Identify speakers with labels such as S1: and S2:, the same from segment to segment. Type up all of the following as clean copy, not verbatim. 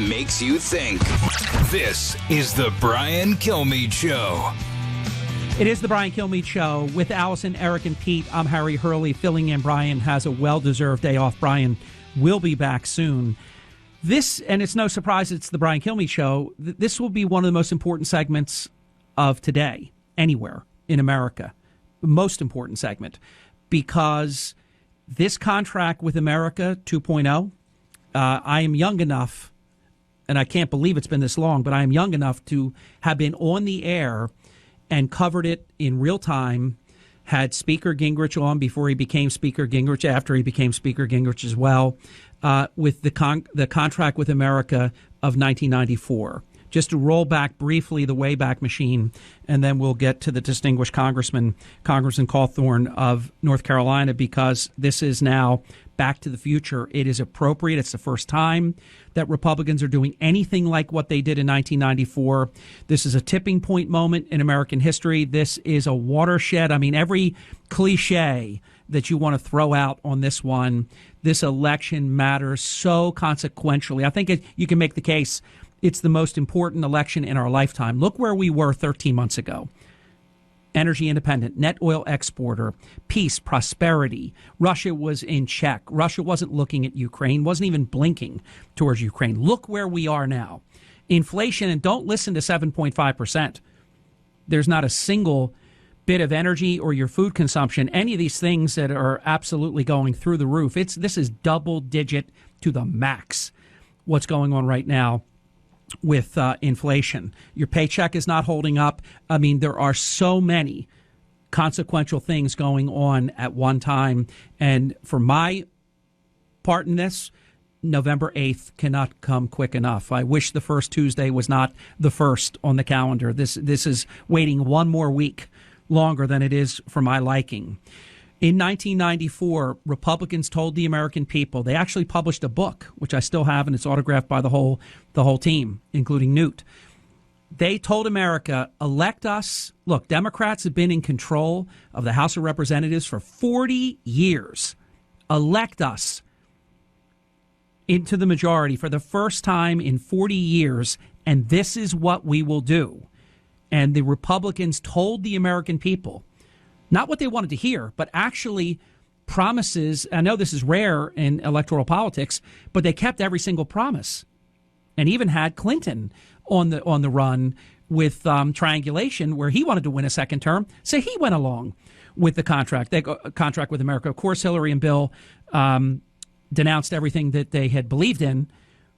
S1: makes you think. This is the Brian Kilmeade Show.
S2: It is the Brian Kilmeade Show with Allison, Eric, and Pete. I'm Harry Hurley, filling in. Brian has a well-deserved day off. Brian will be back soon. This, and it's no surprise it's the Brian Kilmeade Show, this will be one of the most important segments of today, anywhere in America. The most important segment, because this contract with America 2.0, I am young enough, and I can't believe it's been this long, but I am young enough to have been on the air and covered it in real time, had Speaker Gingrich on before he became Speaker Gingrich, after he became Speaker Gingrich as well, with the contract with America of 1994. Just to roll back briefly the Wayback Machine, and then we'll get to the distinguished Congressman Cawthorn of North Carolina, because this is now back to the future. It is appropriate. It's the first time that Republicans are doing anything like what they did in 1994. This is a tipping point moment in American history. This is a watershed. I mean, every cliche that you want to throw out on this one, this election matters so consequentially. I think you can make the case it's the most important election in our lifetime. Look where we were 13 months ago. Energy independent, net oil exporter, peace, prosperity. Russia was in check. Russia wasn't looking at Ukraine, wasn't even blinking towards Ukraine. Look where we are now. Inflation, and don't listen to 7.5%. There's not a single bit of energy or your food consumption, any of these things that are absolutely going through the roof. This is double digit to the max, what's going on right now with inflation. Your paycheck is not holding up. I mean, there are so many consequential things going on at one time. And for my part in this, November 8th cannot come quick enough. I wish the first Tuesday was not the first on the calendar. This is waiting one more week longer than it is for my liking. In 1994, Republicans told the American people, they actually published a book, which I still have, and it's autographed by the whole team, including Newt. They told America, elect us. Look, Democrats have been in control of the House of Representatives for 40 years. Elect us into the majority for the first time in 40 years, and this is what we will do. And the Republicans told the American people, not what they wanted to hear, but actually promises. I know this is rare in electoral politics, but they kept every single promise, and even had Clinton on the run with triangulation, where he wanted to win a second term. So he went along with the contract with America. Of course, Hillary and Bill denounced everything that they had believed in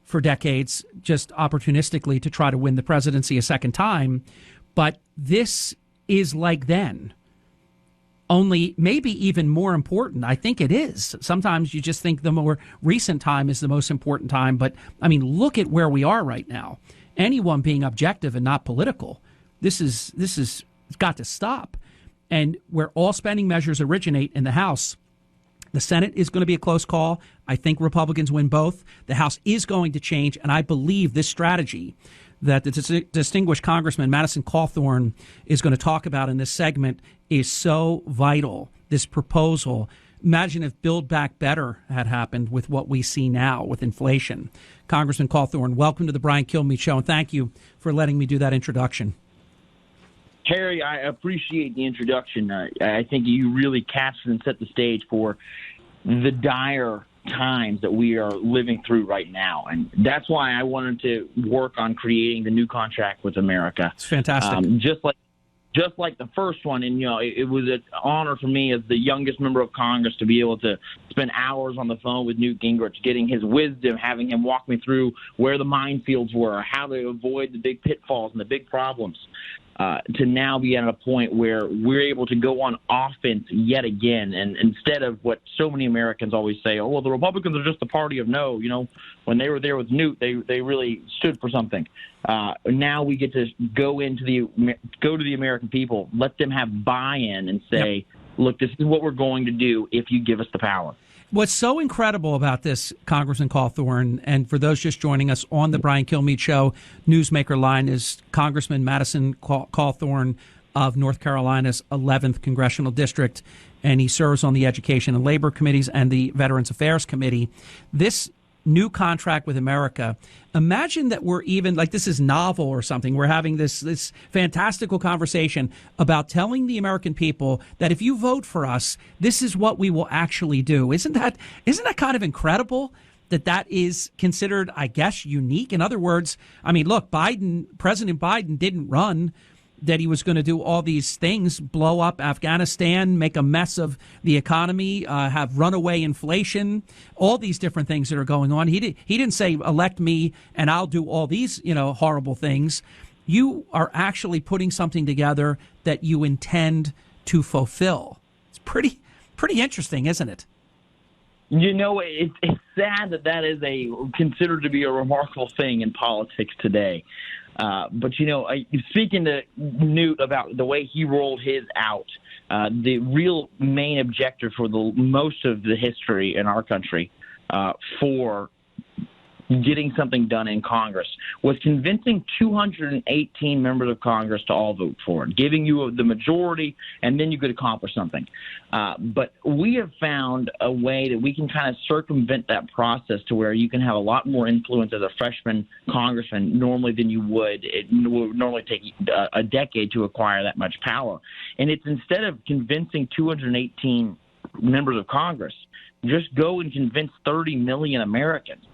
S2: for decades, just opportunistically to try to win the presidency a second time. But this is like then. Only maybe even more important. I think it is. Sometimes you just think the more recent time is the most important time. But, I mean, look at where we are right now. Anyone being objective and not political, this is got to stop. And where all spending measures originate in the House, the Senate is going to be a close call. I think Republicans win both. The House is going to change. And I believe this strategy that the distinguished Congressman Madison Cawthorn is going to talk about in this segment is so vital. This proposal, imagine if Build Back Better had happened with what we see now with inflation. Congressman Cawthorn, welcome to the Brian Kilmeade Show, and thank you for letting me do that introduction.
S3: Harry, I appreciate the introduction. I think you really captured and set the stage for the dire times that we are living through right now. And that's why I wanted to work on creating the new contract with America.
S2: It's fantastic.
S3: Just like the first one. And, it was an honor for me as the youngest member of Congress to be able to spend hours on the phone with Newt Gingrich, getting his wisdom, having him walk me through where the minefields were, how to avoid the big pitfalls and the big problems. To now be at a point where we're able to go on offense yet again. And instead of what so many Americans always say, oh, well, the Republicans are just the party of no. When they were there with Newt, they really stood for something. Now we get to go to the American people, let them have buy-in and say, look, this is what we're going to do if you give us the power.
S2: What's so incredible about this, Congressman Cawthorn, and for those just joining us on the Brian Kilmeade Show Newsmaker line, is Congressman Madison Cawthorn of North Carolina's 11th Congressional District, and he serves on the Education and Labor Committees and the Veterans Affairs Committee. This new contract with America. Imagine that we're even like this is novel or something. We're having this fantastical conversation about telling the American people that if you vote for us, this is what we will actually do. Isn't that kind of incredible that is considered, I guess, unique? In other words, I mean, look, President Biden didn't run that he was going to do all these things, blow up Afghanistan, make a mess of the economy, have runaway inflation, all these different things that are going on. He didn't say, elect me and I'll do all these, horrible things. You are actually putting something together that you intend to fulfill. It's pretty interesting, isn't it?
S3: It's sad that is considered to be a remarkable thing in politics today. But speaking to Newt about the way he rolled his out, the real main objective for the most of the history in our country for getting something done in Congress was convincing 218 members of Congress to all vote for it, giving you the majority, and then you could accomplish something. But we have found a way that we can kind of circumvent that process to where you can have a lot more influence as a freshman congressman normally than you would. It would normally take a decade to acquire that much power. And it's instead of convincing 218 members of Congress, just go and convince 30 million Americans.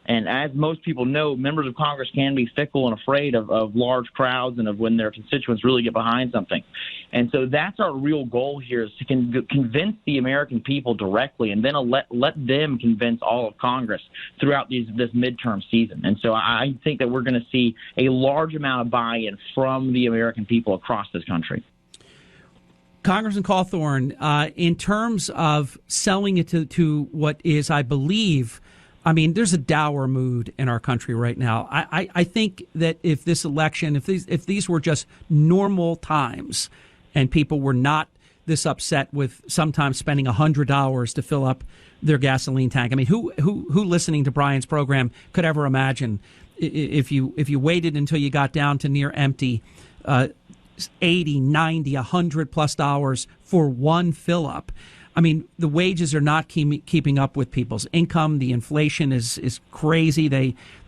S3: And as most people know, members of Congress can be fickle and afraid of large crowds and of when their constituents really get behind something. And so that's our real goal here, is to convince the American people directly and then let them convince all of Congress throughout this midterm season. And so I think that we're going to see a large amount of buy-in from the American people across this country.
S2: Congressman Cawthorn, in terms of selling it to what is, I believe, there's a dour mood in our country right now. I think that if this election, if these were just normal times and people were not this upset with sometimes spending $100 to fill up their gasoline tank. Who listening to Brian's program could ever imagine if you waited until you got down to near empty, 80, 90, $100+ for one fill up? The wages are not keeping up with people's income. The inflation is crazy.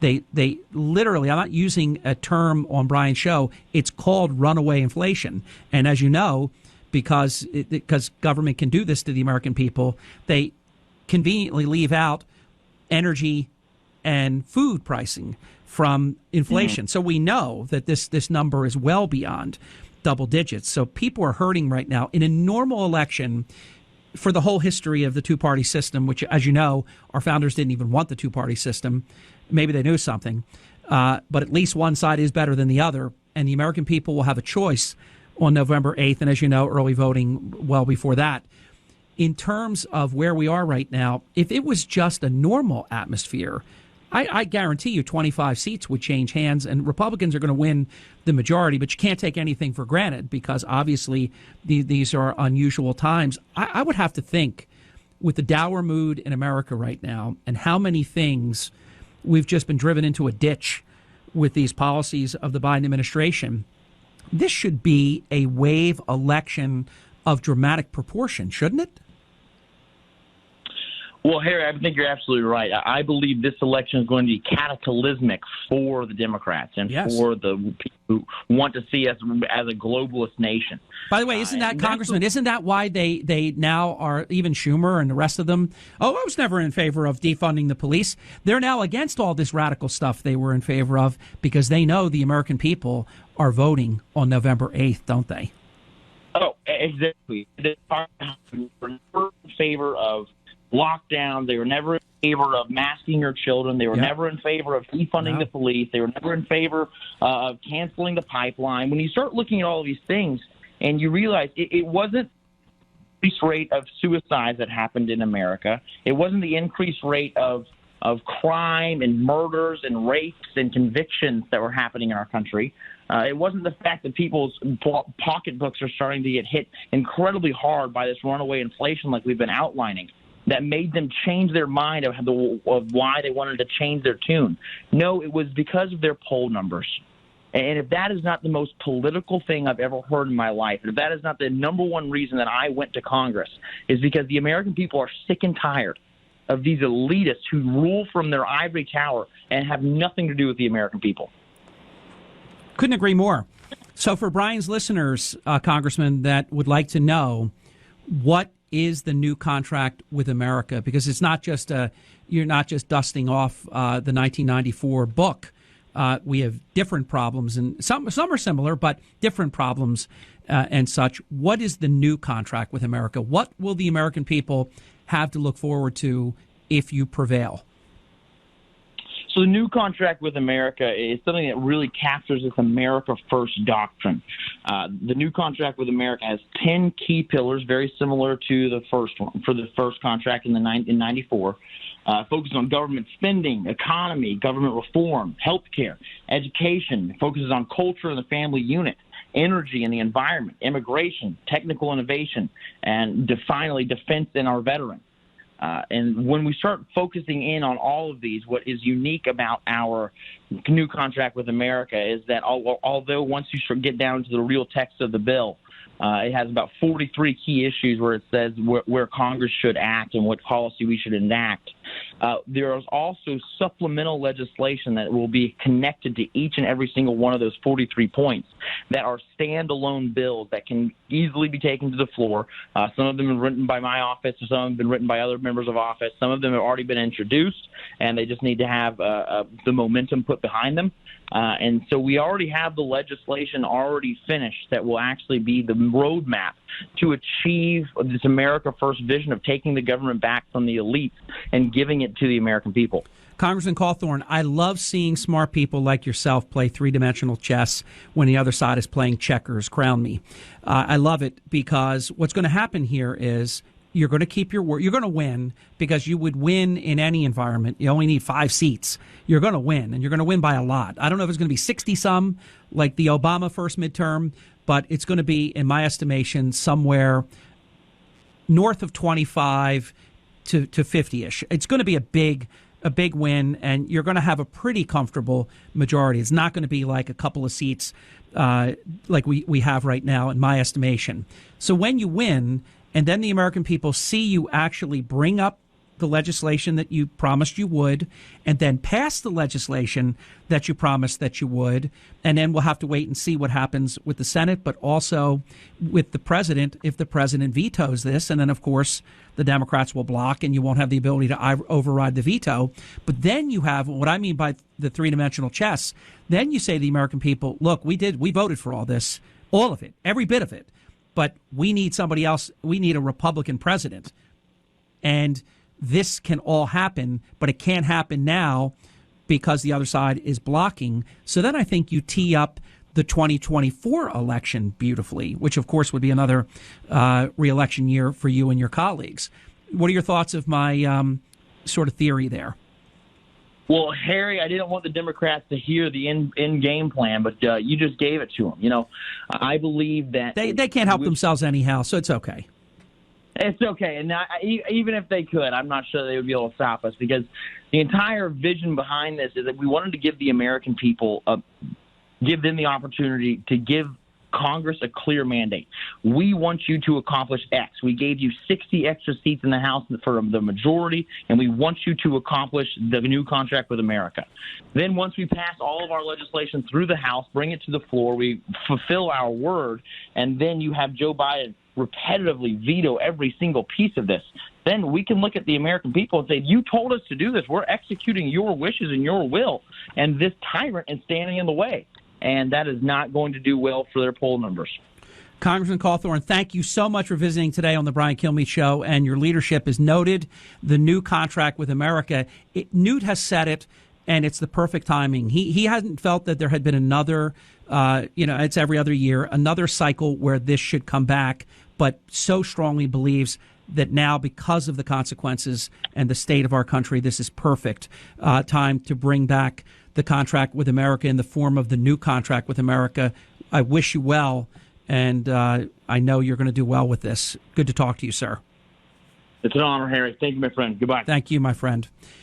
S2: They literally, I'm not using a term on Brian's show, it's called runaway inflation. And as you know, because government can do this to the American people, they conveniently leave out energy and food pricing from inflation. Mm-hmm. So we know that this number is well beyond double digits. So people are hurting right now. In a normal election, for the whole history of the two-party system, which, as you know, our founders didn't even want the two-party system. Maybe they knew something. But at least one side is better than the other. And the American people will have a choice on November 8th. And as you know, early voting well before that. In terms of where we are right now, if it was just a normal atmosphere, I guarantee you 25 seats would change hands, and Republicans are going to win the majority, but you can't take anything for granted because obviously these are unusual times. I would have to think, with the dour mood in America right now and how many things we've just been driven into a ditch with these policies of the Biden administration, this should be a wave election of dramatic proportion, shouldn't it?
S3: Well, Harry, I think you're absolutely right. I believe this election is going to be cataclysmic for the Democrats and for the people who want to see us as a globalist nation.
S2: By the way, isn't that, Congressman, isn't that why they now are, even Schumer and the rest of them, I was never in favor of defunding the police. They're now against all this radical stuff they were in favor of because they know the American people are voting on November 8th, don't they?
S3: Oh, exactly. They are in favor of lockdown. They were never in favor of masking your children. They were never in favor of defunding the police. They were never in favor of canceling the pipeline. When you start looking at all of these things and you realize it wasn't the increased rate of suicides that happened in America. It wasn't the increased rate of crime and murders and rapes and convictions that were happening in our country. It wasn't the fact that people's pocketbooks are starting to get hit incredibly hard by this runaway inflation like we've been outlining that made them change their mind of why they wanted to change their tune. No, it was because of their poll numbers. And if that is not the most political thing I've ever heard in my life, if that is not the number one reason that I went to Congress, is because the American people are sick and tired of these elitists who rule from their ivory tower and have nothing to do with the American people.
S2: Couldn't agree more. So for Brian's listeners, Congressman, that would like to know, what is the new contract with America? Because it's not just you're not just dusting off the 1994 book. We have different problems, and some are similar, but different problems and such. What is the new contract with America? What will the American people have to look forward to if you prevail?
S3: So the new contract with America is something that really captures this America First doctrine. The new contract with America has 10 key pillars, very similar to the first one, for the first contract in 94. Focuses on government spending, economy, government reform, healthcare, education. Focuses on culture and the family unit, energy and the environment, immigration, technical innovation, and finally defense and our veterans. And when we start focusing in on all of these, what is unique about our new contract with America is that although once you get down to the real text of the bill, it has about 43 key issues where it says where Congress should act and what policy we should enact. There is also supplemental legislation that will be connected to each and every single one of those 43 points that are standalone bills that can easily be taken to the floor. Some of them have been written by my office, some have been written by other members of office. Some of them have already been introduced, and they just need to have the momentum put behind them. And so we already have the legislation already finished that will actually be the roadmap to achieve this America First vision of taking the government back from the elites and giving it to the American people.
S2: Congressman Cawthorn, I love seeing smart people like yourself play three-dimensional chess when the other side is playing checkers. Crown me. I love it because what's going to happen here is you're going to keep your word. You're going to win because you would win in any environment. You only need 5 seats. You're going to win, and you're going to win by a lot. I don't know if it's going to be 60-some like the Obama first midterm, but it's going to be, in my estimation, somewhere north of 25 to 50-ish. It's going to be a big win, and you're going to have a pretty comfortable majority. It's not going to be like a couple of seats like we have right now, in my estimation. So when you win, and then the American people see you actually bring up the legislation that you promised you would, and then pass the legislation that you promised that you would, and then we'll have to wait and see what happens with the Senate, but also with the president, if the president vetoes this, and then, of course, the Democrats will block, and you won't have the ability to override the veto. But then you have what I mean by the three-dimensional chess. Then you say to the American people, look, we voted for all this, all of it, every bit of it, but we need somebody else. We need a Republican president. And this can all happen, but it can't happen now because the other side is blocking. So then I think you tee up the 2024 election beautifully, which, of course, would be another re-election year for you and your colleagues. What are your thoughts of my sort of theory there?
S3: Well, Harry, I didn't want the Democrats to hear the end game plan, but you just gave it to them. You know, I believe that
S2: they can't help themselves anyhow, so it's okay.
S3: It's okay. And even if they could, I'm not sure they would be able to stop us, because the entire vision behind this is that we wanted to give the American people, give them the opportunity to give Congress a clear mandate. We want you to accomplish X. We gave you 60 extra seats in the House for the majority, and we want you to accomplish the new contract with America. Then once we pass all of our legislation through the House, bring it to the floor, we fulfill our word, and then you have Joe Biden repetitively veto every single piece of this. Then we can look at the American people and say, you told us to do this. We're executing your wishes and your will, and this tyrant is standing in the way. And that is not going to do well for their poll numbers.
S2: Congressman Cawthorn, thank you so much for visiting today on the Brian Kilmeade Show, and your leadership is noted. The new contract with America, Newt has said it, and it's the perfect timing. He hasn't felt that there had been another, it's every other year, another cycle where this should come back, but so strongly believes that now, because of the consequences and the state of our country, this is perfect time to bring back the contract with America in the form of the new contract with America. I wish you well, and I know you're going to do well with this. Good to talk to you, sir.
S3: It's an honor, Harry. Thank you, my friend. Goodbye.
S2: Thank you, my friend.